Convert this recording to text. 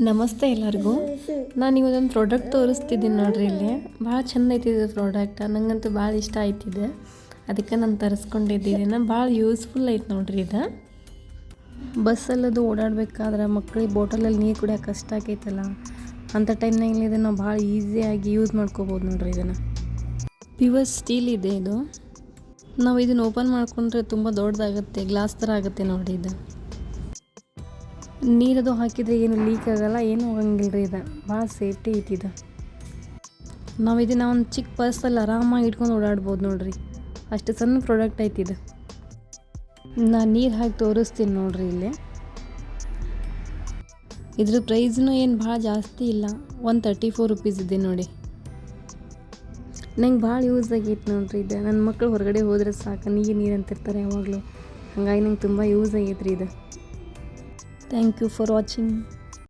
ನಮಸ್ತೆ ಎಲ್ಲರಿಗೂ. ನಾನು ಇವತ್ತೊಂದು ಪ್ರಾಡಕ್ಟ್ ತೋರಿಸ್ತಿದ್ದೀನಿ ನೋಡ್ರಿ. ಇಲ್ಲಿ ಭಾಳ ಚಂದ ಐತಿದೆ ಪ್ರಾಡಕ್ಟ್. ನನಗಂತೂ ಭಾಳ ಇಷ್ಟ ಆಯ್ತಿದೆ, ಅದಕ್ಕೆ ನಾನು ತರಿಸ್ಕೊಂಡಿದ್ದೀನಿ. ಭಾಳ ಯೂಸ್ಫುಲ್ ಐತೆ ನೋಡ್ರಿ. ಇದು ಬಸ್ಸಲ್ಲದು ಓಡಾಡಬೇಕಾದ್ರೆ ಮಕ್ಕಳಿಗೆ ಬಾಟಲಲ್ಲಿ ನೀರು ಕುಡಿಯೋಕೆ ಕಷ್ಟ ಆಕೈತಲ್ಲ, ಅಂಥ ಟೈಮ್ನಾಗ ಇದನ್ನು ನಾವು ಭಾಳ ಈಸಿಯಾಗಿ ಯೂಸ್ ಮಾಡ್ಕೋಬೋದು ನೋಡ್ರಿ. ಇದನ್ನು ಪ್ಯೂರ್ ಸ್ಟೀಲ್ ಇದೆ ಇದು. ನಾವು ಇದನ್ನು ಓಪನ್ ಮಾಡ್ಕೊಂಡ್ರೆ ತುಂಬ ದೊಡ್ಡದಾಗುತ್ತೆ, ಗ್ಲಾಸ್ ಥರ ಆಗುತ್ತೆ ನೋಡಿ. ಇದು ನೀರದು ಹಾಕಿದರೆ ಏನು ಲೀಕ್ ಆಗೋಲ್ಲ, ಏನೂ ಹೋಗಂಗಿಲ್ಲ ರೀ. ಇದು ಭಾಳ ಸೇಫ್ಟಿ ಐತಿ. ಇದು ನಾವು ಇದನ್ನು ಒಂದು ಚಿಕ್ಕ ಪರ್ಸಲ್ಲಿ ಆರಾಮಾಗಿ ಇಟ್ಕೊಂಡು ಓಡಾಡ್ಬೋದು ನೋಡ್ರಿ. ಅಷ್ಟು ಸಣ್ಣ ಪ್ರಾಡಕ್ಟ್ ಐತಿ ಇದು. ನಾನು ನೀರು ಹಾಕಿ ತೋರಿಸ್ತೀನಿ ನೋಡ್ರಿ. ಇಲ್ಲಿ ಇದ್ರ ಪ್ರೈಸ್ನು ಏನು ಭಾಳ ಜಾಸ್ತಿ ಇಲ್ಲ, 134 ರೂಪೀಸ್ ಇದೆ ನೋಡಿ. ನಂಗೆ ಭಾಳ ಯೂಸ್ ಆಗೈತೆ ನೋಡ್ರಿ. ಇದು ನನ್ನ ಮಕ್ಕಳು ಹೊರಗಡೆ ಹೋದರೆ ಸಾಕು ನೀರು ಅಂತಿರ್ತಾರೆ ಯಾವಾಗಲೂ, ಹಾಗಾಗಿ ನಂಗೆ ತುಂಬ ಯೂಸ್ ಆಗೈತೆ ರೀ ಇದು. Thank you for watching.